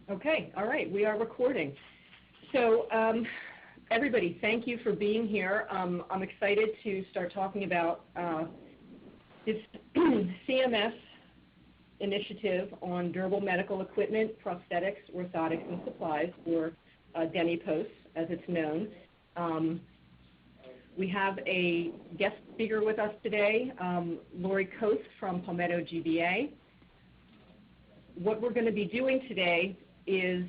Okay, all right, we are recording. So everybody, thank you for being here. I'm excited to start talking about this CMS initiative on durable medical equipment, prosthetics, orthotics, and supplies, or DMEPOS, as it's known. We have a guest speaker with us today, Lori Coates from Palmetto GBA. What we're going to be doing today is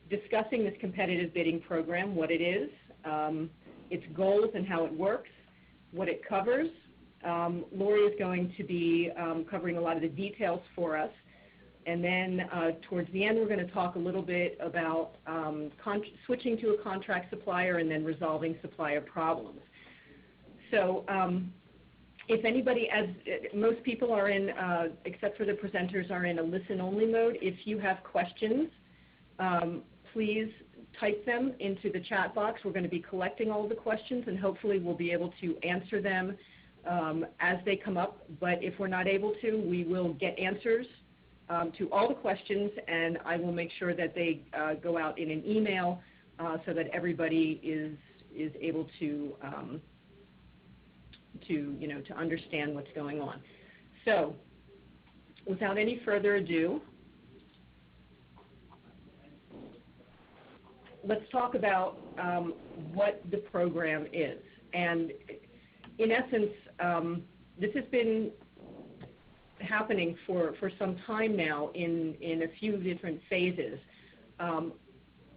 discussing this competitive bidding program, what it is, its goals and how it works, what it covers. Lori is going to be covering a lot of the details for us. And then towards the end, we're going to talk a little bit about switching to a contract supplier and then resolving supplier problems. So if anybody, as most people are in, except for the presenters, are in a listen-only mode, if you have questions, please type them into the chat box. We're going to be collecting all of the questions, and hopefully we'll be able to answer them as they come up. But if we're not able to, we will get answers to all the questions, and I will make sure that they go out in an email so that everybody is able to understand what's going on. So, without any further ado, let's talk about what the program is. And in essence, this has been happening for some time now in a few different phases.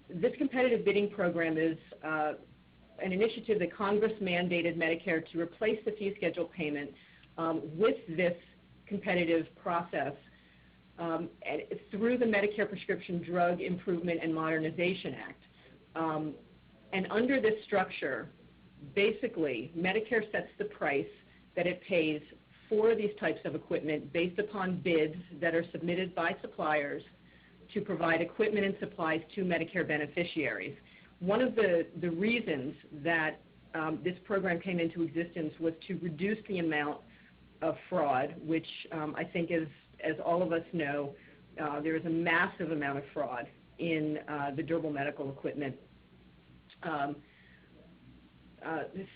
This competitive bidding program is an initiative that Congress mandated Medicare to replace the fee schedule payment with this competitive process through the Medicare Prescription Drug Improvement and Modernization Act. And under this structure, basically, Medicare sets the price that it pays for these types of equipment based upon bids that are submitted by suppliers to provide equipment and supplies to Medicare beneficiaries. One of the reasons that this program came into existence was to reduce the amount of fraud, which I think, as all of us know, there is a massive amount of fraud in the durable medical equipment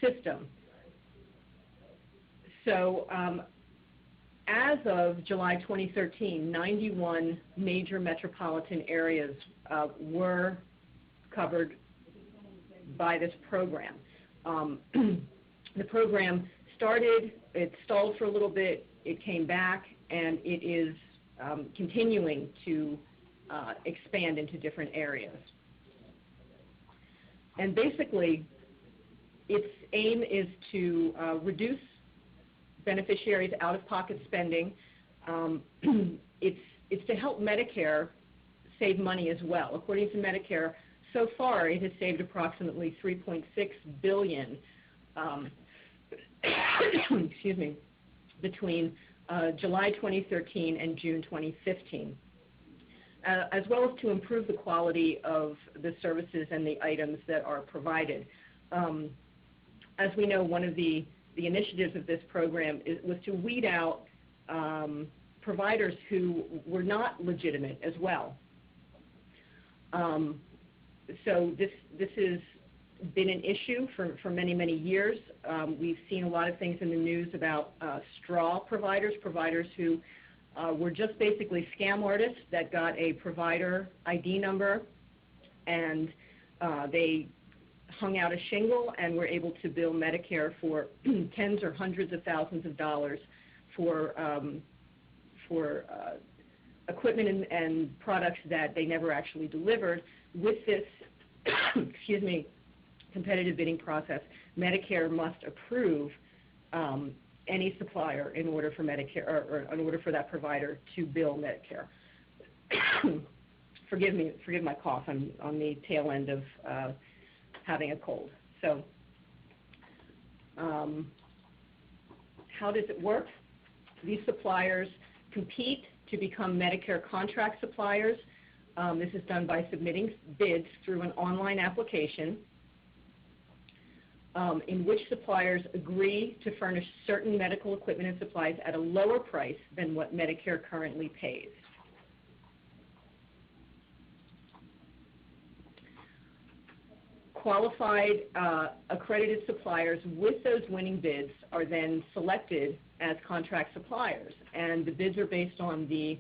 system. So as of July 2013, 91 major metropolitan areas were covered by this program. The program started, it stalled for a little bit, it came back, and it is continuing to expand into different areas. And basically, its aim is to reduce beneficiaries' out-of-pocket spending. It's to help Medicare save money as well. According to Medicare, so far it has saved approximately $3.6 billion excuse me, between July 2013 and June 2015, as well as to improve the quality of the services and the items that are provided. As we know, one of the initiatives of this program was to weed out providers who were not legitimate as well. So this has been an issue for many, many years. We've seen a lot of things in the news about straw providers, providers who were just basically scam artists that got a provider ID number, and they hung out a shingle and were able to bill Medicare for tens or hundreds of thousands of dollars for equipment and products that they never actually delivered. With this excuse me, competitive bidding process, Medicare must approve any supplier in order for Medicare, or in order for that provider to bill Medicare. Forgive my cough. I'm on the tail end of having a cold. So how does it work? These suppliers compete to become Medicare contract suppliers. This is done by submitting bids through an online application in which suppliers agree to furnish certain medical equipment and supplies at a lower price than what Medicare currently pays. qualified accredited suppliers with those winning bids are then selected as contract suppliers, and the bids are based on the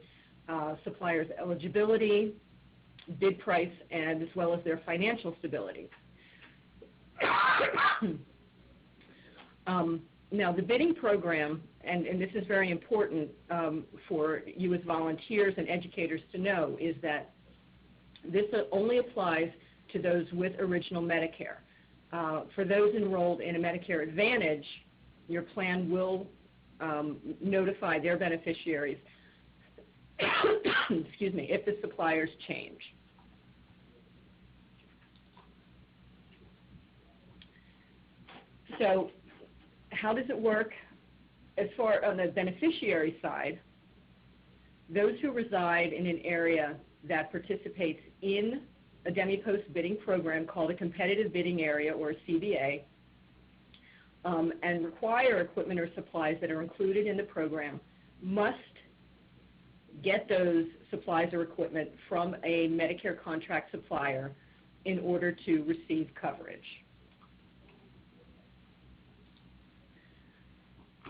supplier's eligibility, bid price, and as well as their financial stability. Now, the bidding program, and this is very important for you as volunteers and educators to know, is that this only applies to those with original Medicare. For those enrolled in a Medicare Advantage, your plan will notify their beneficiaries excuse me, if the suppliers change. So how does it work? As far on the beneficiary side, those who reside in an area that participates in a DMEPOS bidding program called a competitive bidding area, or a CBA, and require equipment or supplies that are included in the program must get those supplies or equipment from a Medicare contract supplier in order to receive coverage.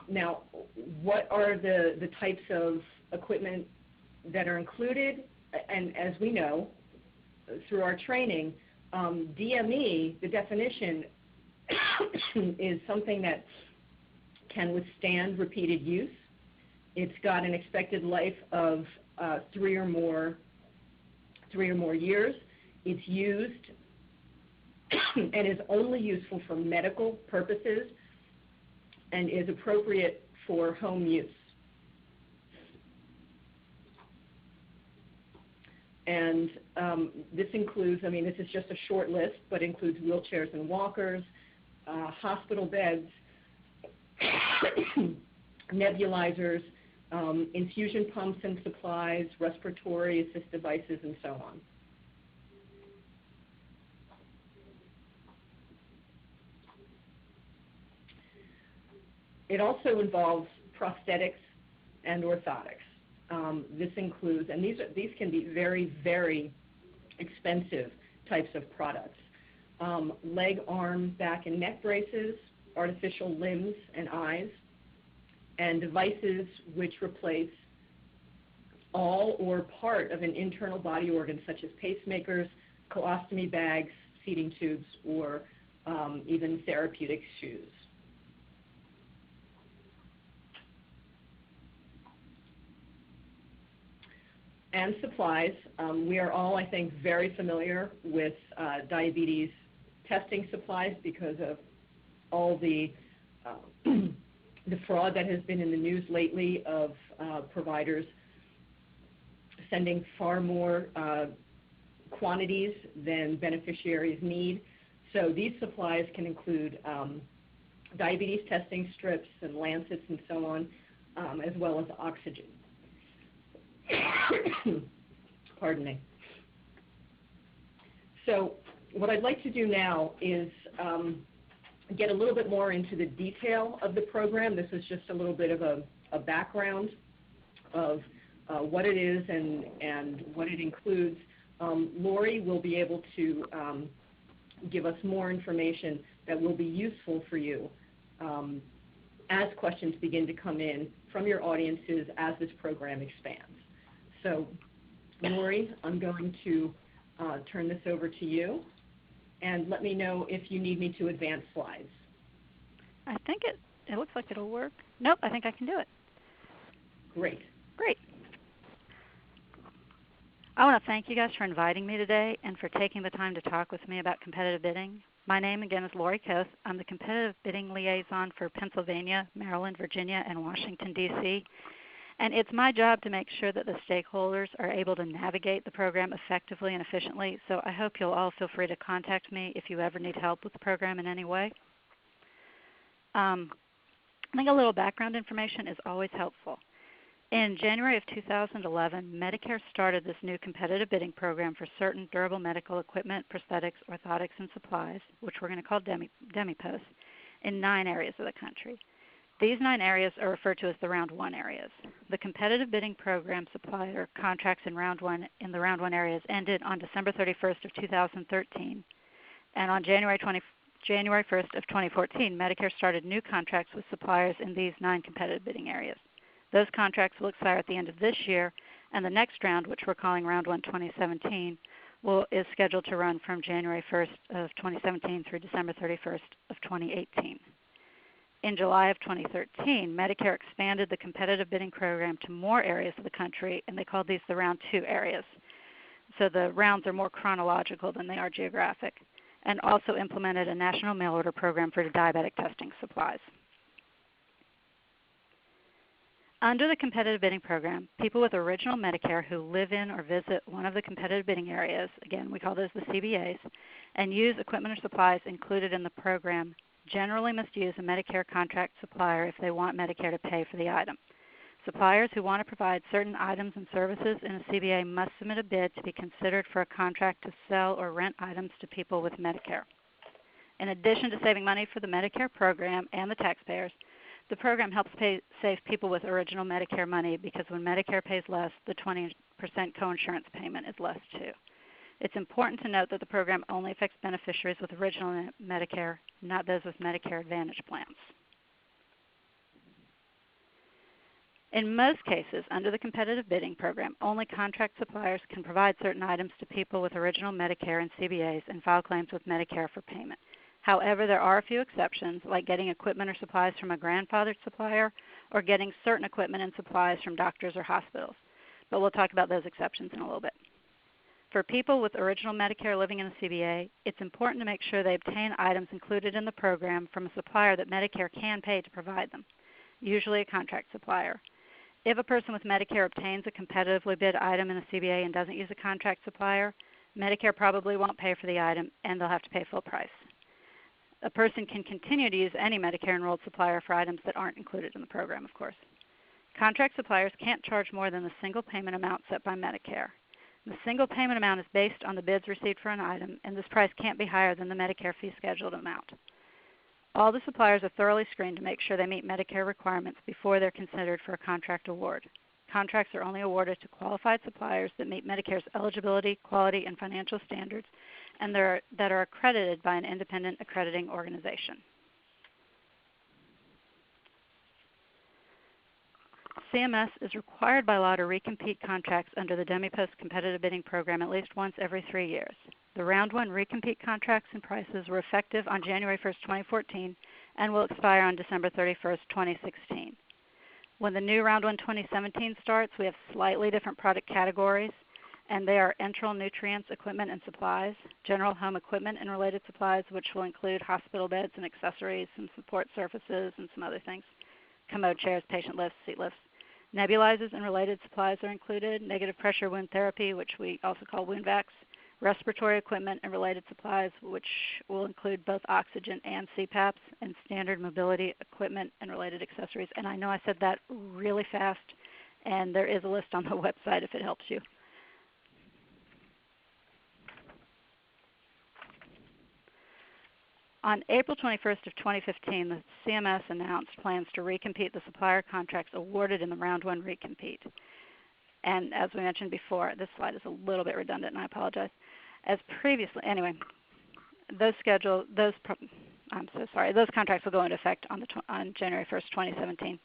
Now, what are the types of equipment that are included? And as we know through our training, DME, the definition, is something that can withstand repeated use. It's got an expected life of 3 or more years. It's used and is only useful for medical purposes and is appropriate for home use. And this includes, this is just a short list, but includes wheelchairs and walkers, hospital beds, nebulizers, infusion pumps and supplies, respiratory assist devices, and so on. It also involves prosthetics and orthotics. This includes, and these can be very, very expensive types of products. Leg, arm, back, and neck braces, artificial limbs and eyes, and devices which replace all or part of an internal body organ, such as pacemakers, colostomy bags, feeding tubes, or even therapeutic shoes. And supplies. We are all, I think, very familiar with diabetes testing supplies because of all the fraud that has been in the news lately of providers sending far more quantities than beneficiaries need. So these supplies can include diabetes testing strips and lancets and so on, as well as oxygen. Pardon me. So what I'd like to do now is get a little bit more into the detail of the program. This is just a little bit of a background of what it is and what it includes. Lori will be able to give us more information that will be useful for you as questions begin to come in from your audiences as this program expands. So, Lori, I'm going to turn this over to you, and let me know if you need me to advance slides. I think it looks like it'll work. Nope, I think I can do it. Great. Great. I want to thank you guys for inviting me today and for taking the time to talk with me about competitive bidding. My name, again, is Lori Koth. I'm the competitive bidding liaison for Pennsylvania, Maryland, Virginia, and Washington, D.C., and it's my job to make sure that the stakeholders are able to navigate the program effectively and efficiently, so I hope you'll all feel free to contact me if you ever need help with the program in any way. I think a little background information is always helpful. In January of 2011, Medicare started this new competitive bidding program for certain durable medical equipment, prosthetics, orthotics, and supplies, which we're going to call DMEPOS, in 9 areas of the country. These 9 areas are referred to as the Round 1 areas. The competitive bidding program supplier contracts in the Round 1 areas ended on December 31st of 2013. And on January 1st of 2014, Medicare started new contracts with suppliers in these 9 competitive bidding areas. Those contracts will expire at the end of this year, and the next round, which we're calling Round 1 2017, is scheduled to run from January 1st of 2017 through December 31st of 2018. In July of 2013, Medicare expanded the competitive bidding program to more areas of the country, and they called these the Round 2 areas. So the rounds are more chronological than they are geographic, and also implemented a national mail order program for diabetic testing supplies. Under the competitive bidding program, people with original Medicare who live in or visit one of the competitive bidding areas, again we call those the CBAs, and use equipment or supplies included in the program generally must use a Medicare contract supplier if they want Medicare to pay for the item. Suppliers who want to provide certain items and services in a CBA must submit a bid to be considered for a contract to sell or rent items to people with Medicare. In addition to saving money for the Medicare program and the taxpayers, the program helps save people with original Medicare money because when Medicare pays less, the 20% coinsurance payment is less too. It's important to note that the program only affects beneficiaries with original Medicare, not those with Medicare Advantage plans. In most cases, under the competitive bidding program, only contract suppliers can provide certain items to people with original Medicare and CBAs and file claims with Medicare for payment. However, there are a few exceptions, like getting equipment or supplies from a grandfathered supplier or getting certain equipment and supplies from doctors or hospitals. But we'll talk about those exceptions in a little bit. For people with original Medicare living in a CBA, it's important to make sure they obtain items included in the program from a supplier that Medicare can pay to provide them, usually a contract supplier. If a person with Medicare obtains a competitively bid item in a CBA and doesn't use a contract supplier, Medicare probably won't pay for the item and they'll have to pay full price. A person can continue to use any Medicare-enrolled supplier for items that aren't included in the program, of course. Contract suppliers can't charge more than the single payment amount set by Medicare. The single payment amount is based on the bids received for an item, and this price can't be higher than the Medicare fee scheduled amount. All the suppliers are thoroughly screened to make sure they meet Medicare requirements before they're considered for a contract award. Contracts are only awarded to qualified suppliers that meet Medicare's eligibility, quality, and financial standards, and that are accredited by an independent accrediting organization. CMS is required by law to recompete contracts under the DMEPOS competitive bidding program at least once every 3 years. The Round 1 recompete contracts and prices were effective on January 1st, 2014 and will expire on December 31st, 2016. When the new Round 1 2017 starts, we have slightly different product categories, and they are enteral nutrients, equipment, and supplies, general home equipment and related supplies, which will include hospital beds and accessories, some support surfaces, and some other things, commode chairs, patient lifts, seat lifts. Nebulizers and related supplies are included, negative pressure wound therapy, which we also call wound vacs, respiratory equipment and related supplies, which will include both oxygen and CPAPs, and standard mobility equipment and related accessories. And I know I said that really fast, and there is a list on the website if it helps you. On April 21st of 2015, the CMS announced plans to recompete the supplier contracts awarded in the Round 1 recompete. And as we mentioned before, this slide is a little bit redundant, and I apologize. As previously, anyway, those contracts will go into effect on January 1st, 2017.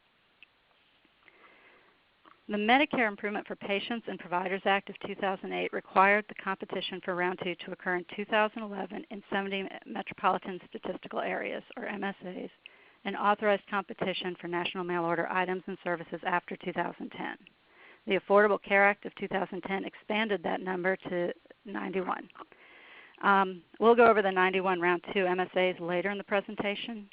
The Medicare Improvement for Patients and Providers Act of 2008 required the competition for Round 2 to occur in 2011 in 70 metropolitan statistical areas, or MSAs, and authorized competition for national mail order items and services after 2010. The Affordable Care Act of 2010 expanded that number to 91. We'll go over the 91 Round 2 MSAs later in the presentation.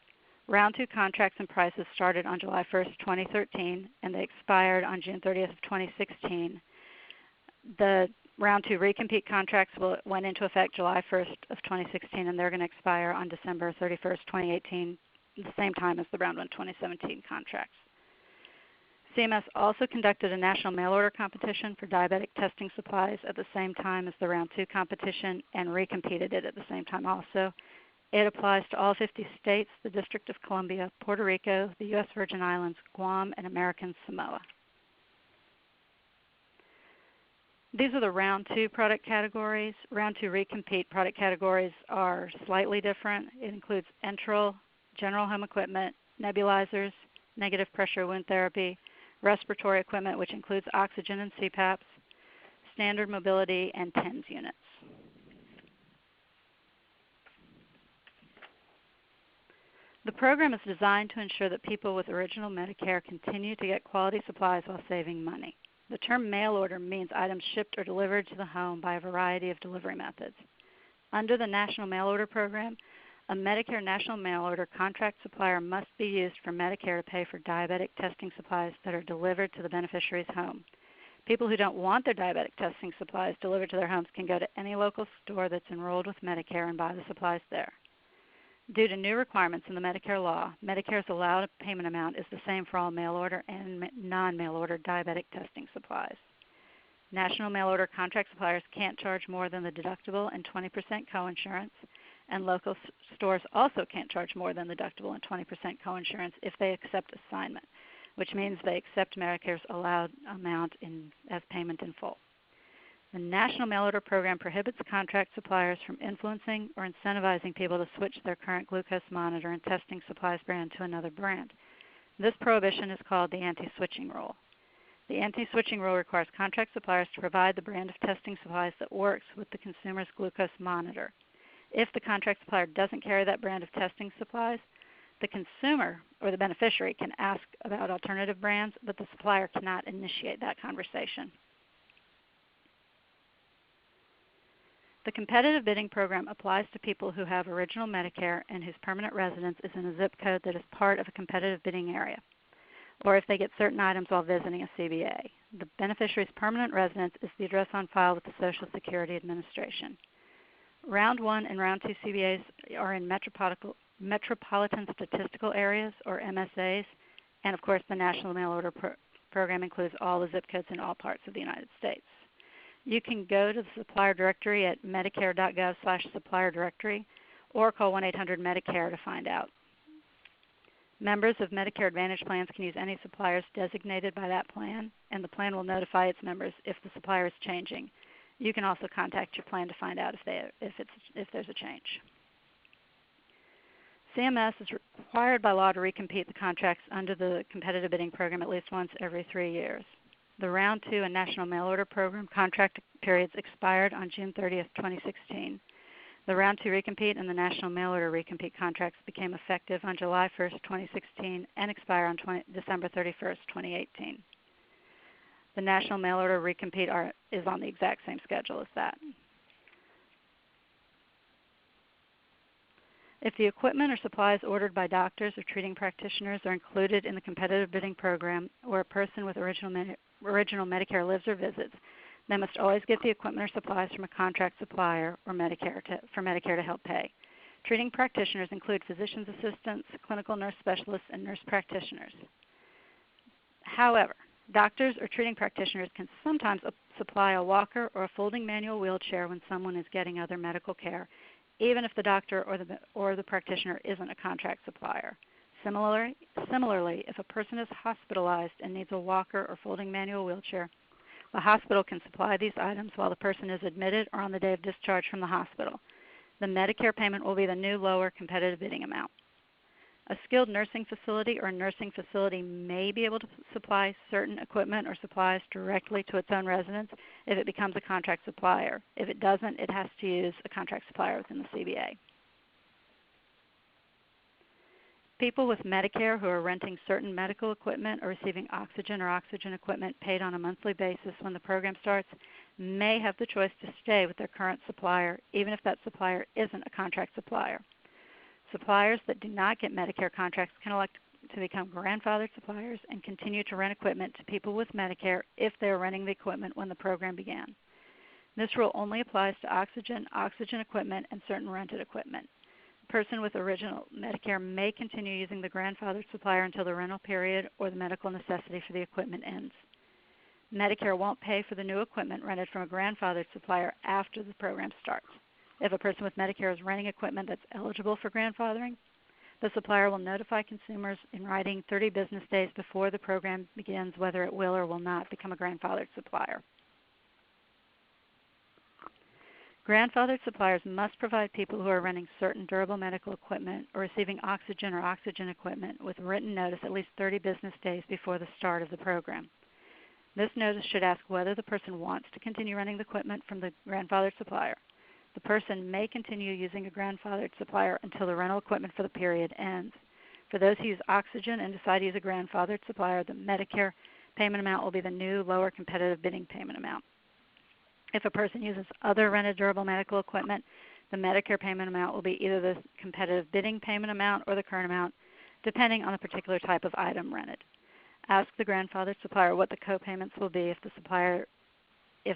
Round 2 contracts and prices started on July 1st, 2013, and they expired on June 30th of 2016. The Round 2 recompete contracts went into effect July 1st of 2016, and they're going to expire on December 31st, 2018, the same time as the Round 1 2017 contracts. CMS also conducted a national mail order competition for diabetic testing supplies at the same time as the Round 2 competition and recompeted it at the same time also. It applies to all 50 states, the District of Columbia, Puerto Rico, the U.S. Virgin Islands, Guam, and American Samoa. These are the Round 2 product categories. Round 2 Recompete product categories are slightly different. It includes enteral, general home equipment, nebulizers, negative pressure wound therapy, respiratory equipment, which includes oxygen and CPAPs, standard mobility, and TENS units. The program is designed to ensure that people with original Medicare continue to get quality supplies while saving money. The term mail order means items shipped or delivered to the home by a variety of delivery methods. Under the National Mail Order Program, a Medicare National Mail Order contract supplier must be used for Medicare to pay for diabetic testing supplies that are delivered to the beneficiary's home. People who don't want their diabetic testing supplies delivered to their homes can go to any local store that's enrolled with Medicare and buy the supplies there. Due to new requirements in the Medicare law, Medicare's allowed payment amount is the same for all mail order and non-mail order diabetic testing supplies. National mail order contract suppliers can't charge more than the deductible and 20% coinsurance, and local stores also can't charge more than the deductible and 20% coinsurance if they accept assignment, which means they accept Medicare's allowed amount as payment in full. The National Mail Order Program prohibits contract suppliers from influencing or incentivizing people to switch their current glucose monitor and testing supplies brand to another brand. This prohibition is called the anti-switching rule. The anti-switching rule requires contract suppliers to provide the brand of testing supplies that works with the consumer's glucose monitor. If the contract supplier doesn't carry that brand of testing supplies, the consumer or the beneficiary can ask about alternative brands, but the supplier cannot initiate that conversation. The competitive bidding program applies to people who have original Medicare and whose permanent residence is in a zip code that is part of a competitive bidding area, or if they get certain items while visiting a CBA. The beneficiary's permanent residence is the address on file with the Social Security Administration. Round 1 and Round 2 CBAs are in metropolitan statistical areas, or MSAs, and of course the National Mail Order Program includes all the zip codes in all parts of the United States. You can go to the supplier directory at medicare.gov/supplier directory or call 1-800-MEDICARE to find out. Members of Medicare Advantage plans can use any suppliers designated by that plan, and the plan will notify its members if the supplier is changing. You can also contact your plan to find out if there's a change. CMS is required by law to recompete the contracts under the competitive bidding program at least once every 3 years. The Round 2 and National Mail Order Program contract periods expired on June 30, 2016. The Round 2 Recompete and the National Mail Order Recompete contracts became effective on July 1, 2016 and expire on December 31, 2018. The National Mail Order Recompete is on the exact same schedule as that. If the equipment or supplies ordered by doctors or treating practitioners are included in the competitive bidding program, or a person with original Medicare lives or visits, they must always get the equipment or supplies from a contract supplier or for Medicare to help pay. Treating practitioners include physician's assistants, clinical nurse specialists, and nurse practitioners. However, doctors or treating practitioners can sometimes supply a walker or a folding manual wheelchair when someone is getting other medical care, even if the doctor or the practitioner isn't a contract supplier. Similarly, if a person is hospitalized and needs a walker or folding manual wheelchair, the hospital can supply these items while the person is admitted or on the day of discharge from the hospital. The Medicare payment will be the new lower competitive bidding amount. A skilled nursing facility or nursing facility may be able to supply certain equipment or supplies directly to its own residents if it becomes a contract supplier. If it doesn't, it has to use a contract supplier within the CBA. People with Medicare who are renting certain medical equipment or receiving oxygen or oxygen equipment paid on a monthly basis when the program starts may have the choice to stay with their current supplier, even if that supplier isn't a contract supplier. Suppliers that do not get Medicare contracts can elect to become grandfathered suppliers and continue to rent equipment to people with Medicare if they are renting the equipment when the program began. This rule only applies to oxygen equipment, and certain rented equipment. A person with original Medicare may continue using the grandfathered supplier until the rental period or the medical necessity for the equipment ends. Medicare won't pay for the new equipment rented from a grandfathered supplier after the program starts. If a person with Medicare is renting equipment that's eligible for grandfathering, the supplier will notify consumers in writing 30 business days before the program begins whether it will or will not become a grandfathered supplier. Grandfathered suppliers must provide people who are renting certain durable medical equipment or receiving oxygen or oxygen equipment with written notice at least 30 business days before the start of the program. This notice should ask whether the person wants to continue renting the equipment from the grandfathered supplier. The person may continue using a grandfathered supplier until the rental equipment for the period ends. For those who use oxygen and decide to use a grandfathered supplier, the Medicare payment amount will be the new lower competitive bidding payment amount. If a person uses other rented durable medical equipment, the Medicare payment amount will be either the competitive bidding payment amount or the current amount, depending on the particular type of item rented. Ask the grandfathered supplier what the co-payments will be if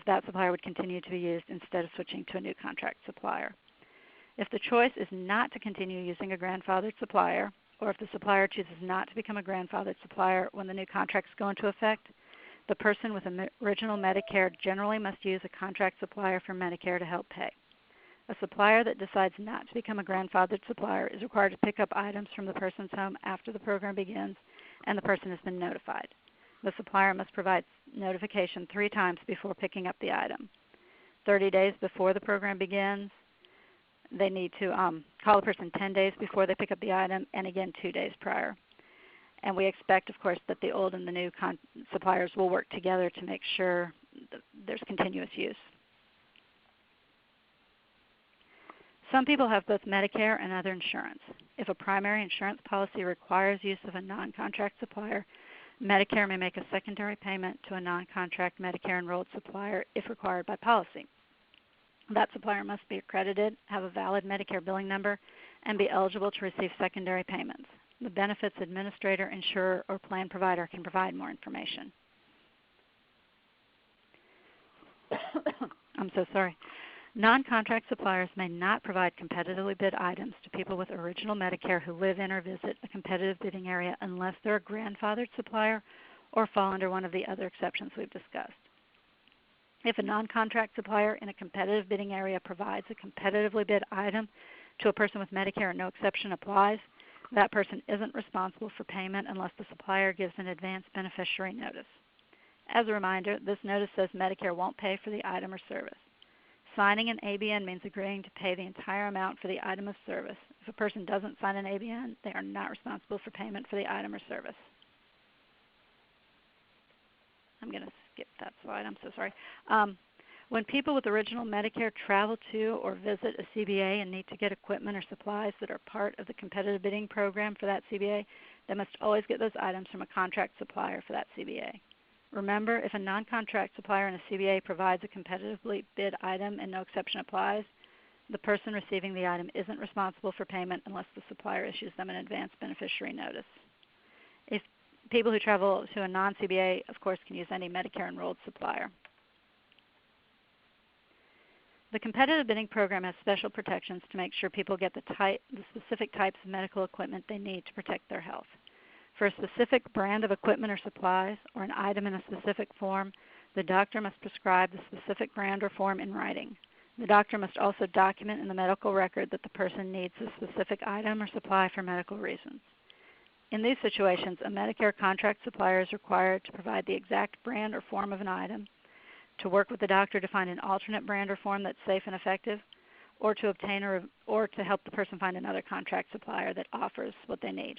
that supplier would continue to be used instead of switching to a new contract supplier. If the choice is not to continue using a grandfathered supplier, or if the supplier chooses not to become a grandfathered supplier when the new contracts go into effect, the person with original Medicare generally must use a contract supplier for Medicare to help pay. A supplier that decides not to become a grandfathered supplier is required to pick up items from the person's home after the program begins and the person has been notified. The supplier must provide notification 3 times before picking up the item. 30 days before the program begins, they need to call the person 10 days before they pick up the item, and again 2 days prior. And we expect, of course, that the old and the new suppliers will work together to make sure that there's continuous use. Some people have both Medicare and other insurance. If a primary insurance policy requires use of a non-contract supplier, Medicare may make a secondary payment to a non-contract Medicare-enrolled supplier if required by policy. That supplier must be accredited, have a valid Medicare billing number, and be eligible to receive secondary payments. The benefits administrator, insurer, or plan provider can provide more information. I'm so sorry. Non-contract suppliers may not provide competitively bid items to people with original Medicare who live in or visit a competitive bidding area unless they're a grandfathered supplier or fall under one of the other exceptions we've discussed. If a non-contract supplier in a competitive bidding area provides a competitively bid item to a person with Medicare and no exception applies, that person isn't responsible for payment unless the supplier gives an advance beneficiary notice. As a reminder, this notice says Medicare won't pay for the item or service. Signing an ABN means agreeing to pay the entire amount for the item of service. If a person doesn't sign an ABN, they are not responsible for payment for the item or service. I'm going to skip that slide. I'm so sorry. When people with original Medicare travel to or visit a CBA and need to get equipment or supplies that are part of the competitive bidding program for that CBA, they must always get those items from a contract supplier for that CBA. Remember, if a non-contract supplier in a CBA provides a competitively bid item and no exception applies, the person receiving the item isn't responsible for payment unless the supplier issues them an advance beneficiary notice. If people who travel to a non-CBA, of course, can use any Medicare-enrolled supplier. The competitive bidding program has special protections to make sure people get the specific types of medical equipment they need to protect their health. For a specific brand of equipment or supplies, or an item in a specific form, the doctor must prescribe the specific brand or form in writing. The doctor must also document in the medical record that the person needs the specific item or supply for medical reasons. In these situations, a Medicare contract supplier is required to provide the exact brand or form of an item, to work with the doctor to find an alternate brand or form that's safe and effective, or to obtain or to help the person find another contract supplier that offers what they need.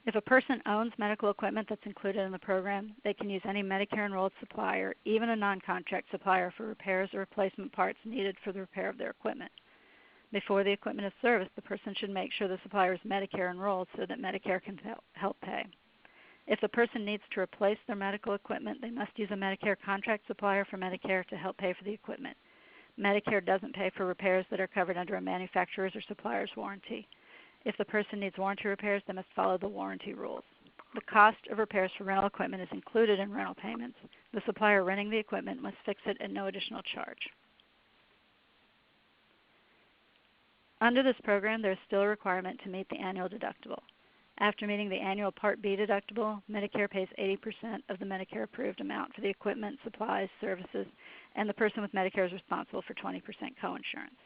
If a person owns medical equipment that's included in the program, they can use any Medicare-enrolled supplier, even a non-contract supplier, for repairs or replacement parts needed for the repair of their equipment. Before the equipment is serviced, the person should make sure the supplier is Medicare-enrolled so that Medicare can help pay. If the person needs to replace their medical equipment, they must use a Medicare contract supplier for Medicare to help pay for the equipment. Medicare doesn't pay for repairs that are covered under a manufacturer's or supplier's warranty. If the person needs warranty repairs, they must follow the warranty rules. The cost of repairs for rental equipment is included in rental payments. The supplier renting the equipment must fix it at no additional charge. Under this program, there is still a requirement to meet the annual deductible. After meeting the annual Part B deductible, Medicare pays 80% of the Medicare-approved amount for the equipment, supplies, services, and the person with Medicare is responsible for 20% coinsurance.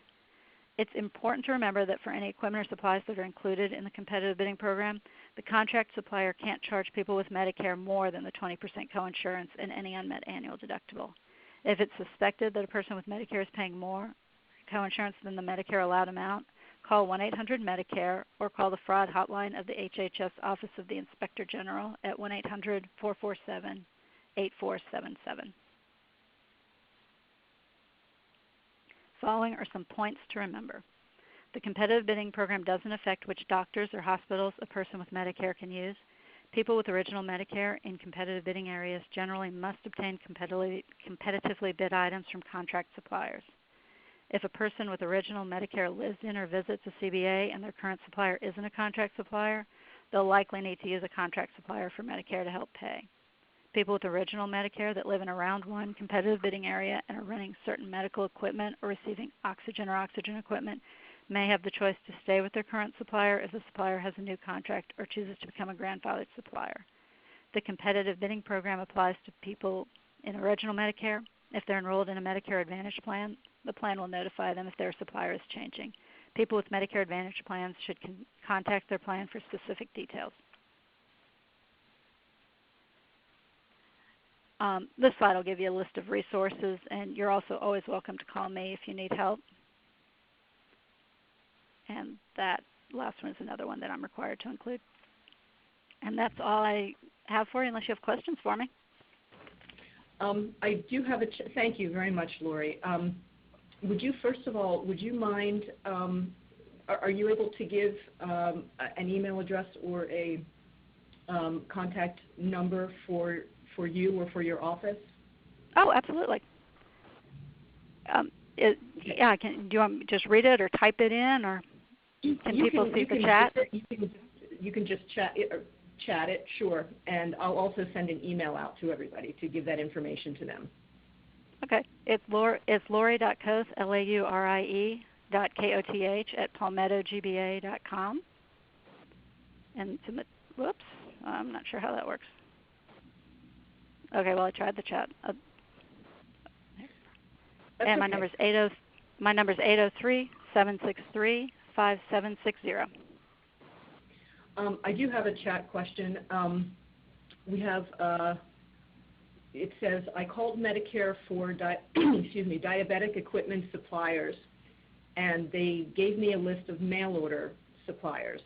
It's important to remember that for any equipment or supplies that are included in the competitive bidding program, the contract supplier can't charge people with Medicare more than the 20% coinsurance and any unmet annual deductible. If it's suspected that a person with Medicare is paying more coinsurance than the Medicare allowed amount, call 1-800-MEDICARE or call the fraud hotline of the HHS Office of the Inspector General at 1-800-447-8477. Following are some points to remember. The competitive bidding program doesn't affect which doctors or hospitals a person with Medicare can use. People with original Medicare in competitive bidding areas generally must obtain competitively bid items from contract suppliers. If a person with original Medicare lives in or visits a CBA and their current supplier isn't a contract supplier, they'll likely need to use a contract supplier for Medicare to help pay. People with original Medicare that live in a Round 1 competitive bidding area and are running certain medical equipment or receiving oxygen or oxygen equipment may have the choice to stay with their current supplier if the supplier has a new contract or chooses to become a grandfathered supplier. The competitive bidding program applies to people in original Medicare. If they're enrolled in a Medicare Advantage plan, the plan will notify them if their supplier is changing. People with Medicare Advantage plans should contact their plan for specific details. This slide will give you a list of resources, and you're also always welcome to call me if you need help. And that last one is another one that I'm required to include. And that's all I have for you, unless you have questions for me. I do have thank you very much, Lori. Would you, first of all, would you mind, are you able to give an email address or a contact number for you or for your office? Oh, absolutely. Yeah, do you want me to just read it or type it in, or can people see the chat? You can just chat it, sure. And I'll also send an email out to everybody to give that information to them. Okay. It's Lori.Koth, LAURIE.KOTH at palmettogba.com. And whoops, I'm not sure how that works. Okay, well, I tried the chat. And my number is 803-763-5760. I do have a chat question. We have, it says, I called Medicare for diabetic equipment suppliers, and they gave me a list of mail order suppliers.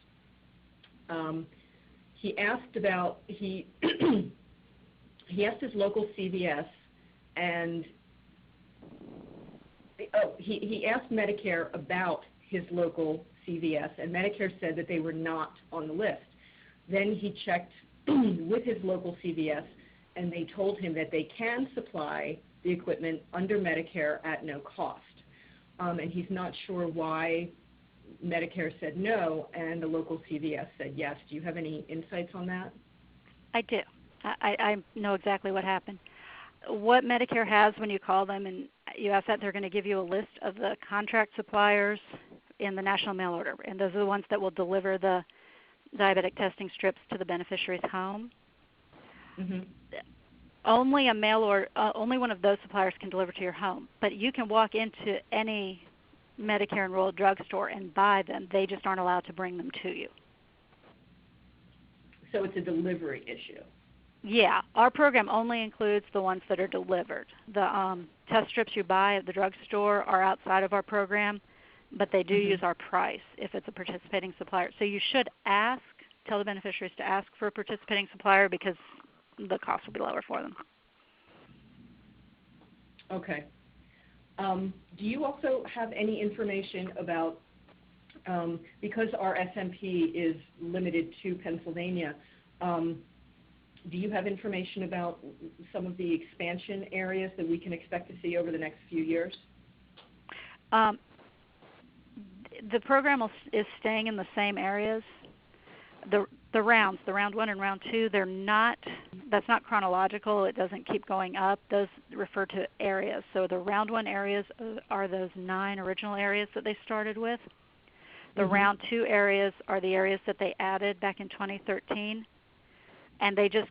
He asked about, he asked his local CVS, and he asked Medicare about his local CVS, and Medicare said that they were not on the list. Then he checked with his local CVS, and they told him that they can supply the equipment under Medicare at no cost. And he's not sure why Medicare said no and the local CVS said yes. Do you have any insights on that? I do. I know exactly what happened. What Medicare has when you call them and you ask that, they're going to give you a list of the contract suppliers in the national mail order, and those are the ones that will deliver the diabetic testing strips to the beneficiary's home. Mm-hmm. Only a mail order, only one of those suppliers can deliver to your home, but you can walk into any Medicare enrolled drugstore and buy them. They just aren't allowed to bring them to you. So it's a delivery issue. Yeah, our program only includes the ones that are delivered. The test strips you buy at the drugstore are outside of our program, but they do use our price if it's a participating supplier. So you should tell the beneficiaries to ask for a participating supplier because the cost will be lower for them. Okay. Do you also have any information about, because our SMP is limited to Pennsylvania, do you have information about some of the expansion areas that we can expect to see over the next few years? The program is staying in the same areas. The rounds, the round 1 and round 2, that's not chronological. It doesn't keep going up. Those refer to areas. So the round 1 areas are those 9 original areas that they started with. The round 2 areas are the areas that they added back in 2013. And they just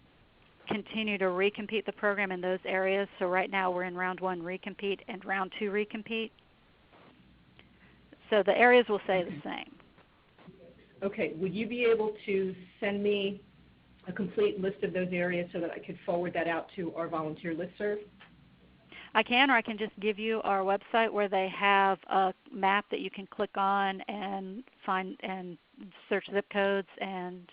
continue to recompete the program in those areas. So right now we're in round 1 recompete and round 2 recompete. So the areas will stay the same. Okay. Would you be able to send me a complete list of those areas so that I could forward that out to our volunteer listserv? I can, or I can just give you our website where they have a map that you can click on and find and search zip codes and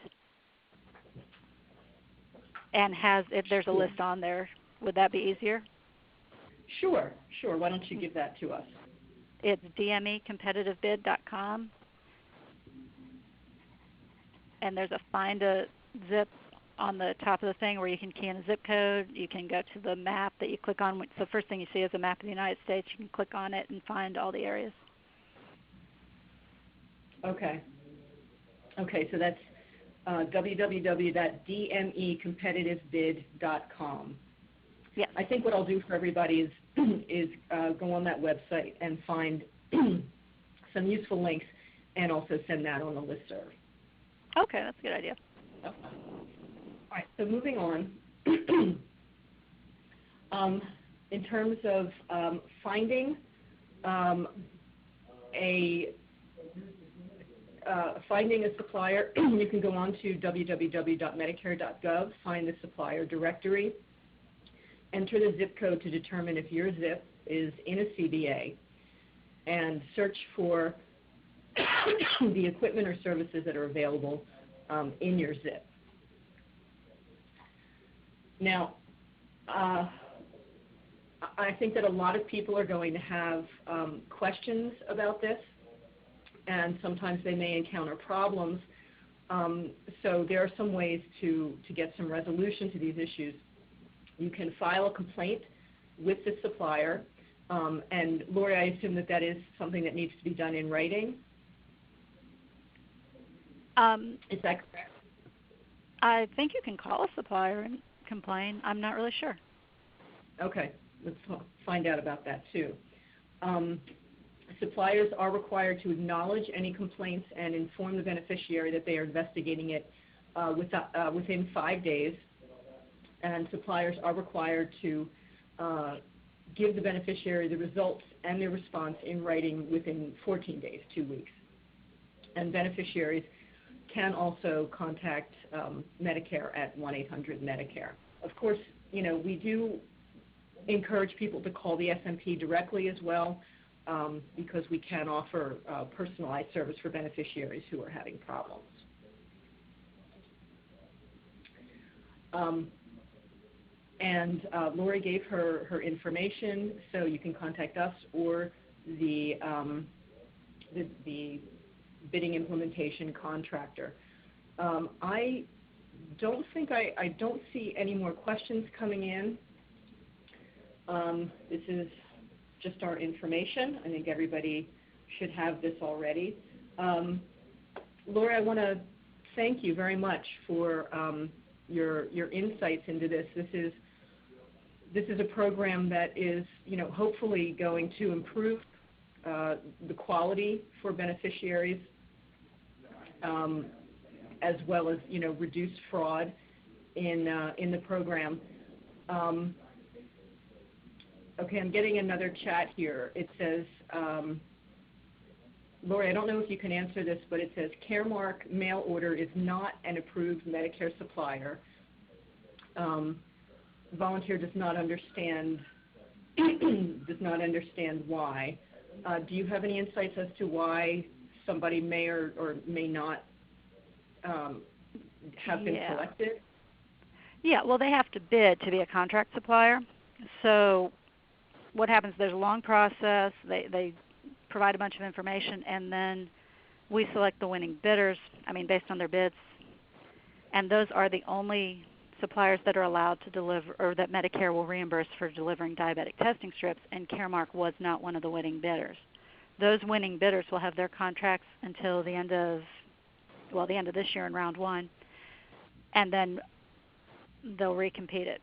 has if there's a list on there. Would that be easier? Sure. Why don't you give that to us? It's DMEcompetitivebid.com, and there's a find a zip on the top of the thing where you can key in a zip code. You can go to the map that you click on. So the first thing you see is a map of the United States. You can click on it and find all the areas. Okay, so that's www.dmecompetitivebid.com. Yes. I think what I'll do for everybody is go on that website and find some useful links and also send that on the listserv. Okay, that's a good idea. Okay. All right, so moving on, in terms of finding finding a supplier, you can go on to www.medicare.gov, find the supplier directory, enter the zip code to determine if your zip is in a CBA, and search for the equipment or services that are available in your zip. Now, I think that a lot of people are going to have questions about this, and sometimes they may encounter problems. So there are some ways to get some resolution to these issues. You can file a complaint with the supplier, and Lori, I assume that is something that needs to be done in writing? Is that correct? I think you can call a supplier and complain. I'm not really sure. Okay, let's find out about that too. Suppliers are required to acknowledge any complaints and inform the beneficiary that they are investigating it within 5 days. And suppliers are required to give the beneficiary the results and their response in writing within 14 days, 2 weeks. And beneficiaries can also contact Medicare at 1-800-MEDICARE. Of course, we do encourage people to call the SMP directly as well, because we can offer personalized service for beneficiaries who are having problems. And Lori gave her information, so you can contact us or the bidding implementation contractor. I don't see any more questions coming in. This is just our information. I think everybody should have this already. Lori, I want to thank you very much for your insights into this. This is a program that is, hopefully going to improve the quality for beneficiaries, as well as, reduce fraud in the program. Okay, I'm getting another chat here. It says, Lori, I don't know if you can answer this, but it says Caremark mail order is not an approved Medicare supplier. Volunteer does not understand why. Do you have any insights as to why somebody may or may not have been selected? Yeah, well, they have to bid to be a contract supplier. So what happens, there's a long process. They provide a bunch of information, and then we select the winning bidders, based on their bids. And those are the only suppliers that are allowed to deliver, or that Medicare will reimburse for delivering diabetic testing strips, and Caremark was not one of the winning bidders. Those winning bidders will have their contracts until the end of this year in round one, and then they'll recompete it,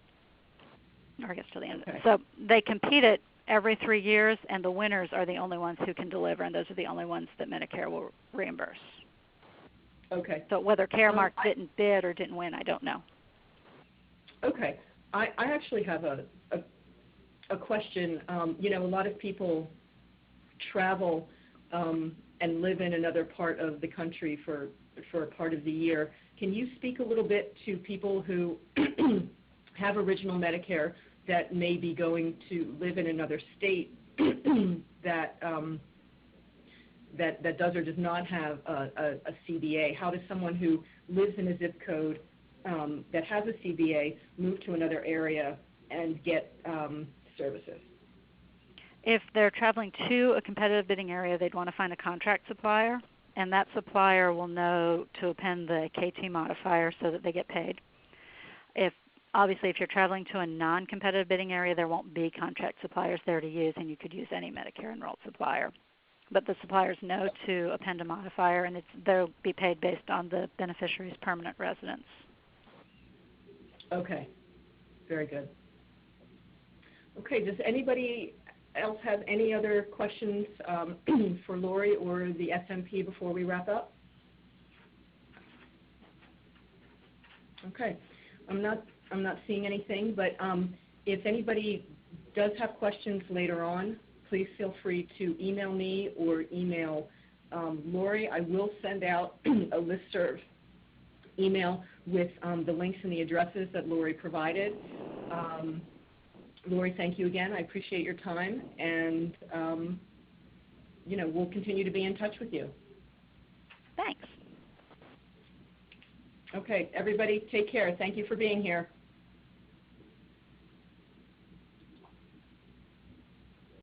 or I guess till the end. Okay. So they compete it every 3 years, and the winners are the only ones who can deliver, and those are the only ones that Medicare will reimburse. Okay. So whether Caremark didn't bid or didn't win, I don't know. Okay. I actually have a question. A lot of people travel and live in another part of the country for a part of the year. Can you speak a little bit to people who have original Medicare that may be going to live in another state that does or does not have a CBA? How does someone who lives in a zip code that has a CBA move to another area and get services? If they're traveling to a competitive bidding area, they'd want to find a contract supplier, and that supplier will know to append the KT modifier so that they get paid. Obviously, if you're traveling to a non-competitive bidding area, there won't be contract suppliers there to use, and you could use any Medicare enrolled supplier. But the suppliers know to append a modifier, and they'll be paid based on the beneficiary's permanent residence. Okay, very good. Okay, does anybody else have any other questions for Lori or the SMP before we wrap up? Okay, I'm not seeing anything, but if anybody does have questions later on, please feel free to email me or email Lori. I will send out a listserv email with the links and the addresses that Lori provided. Lori, thank you again. I appreciate your time, and we'll continue to be in touch with you. Thanks. Okay, everybody, take care. Thank you for being here.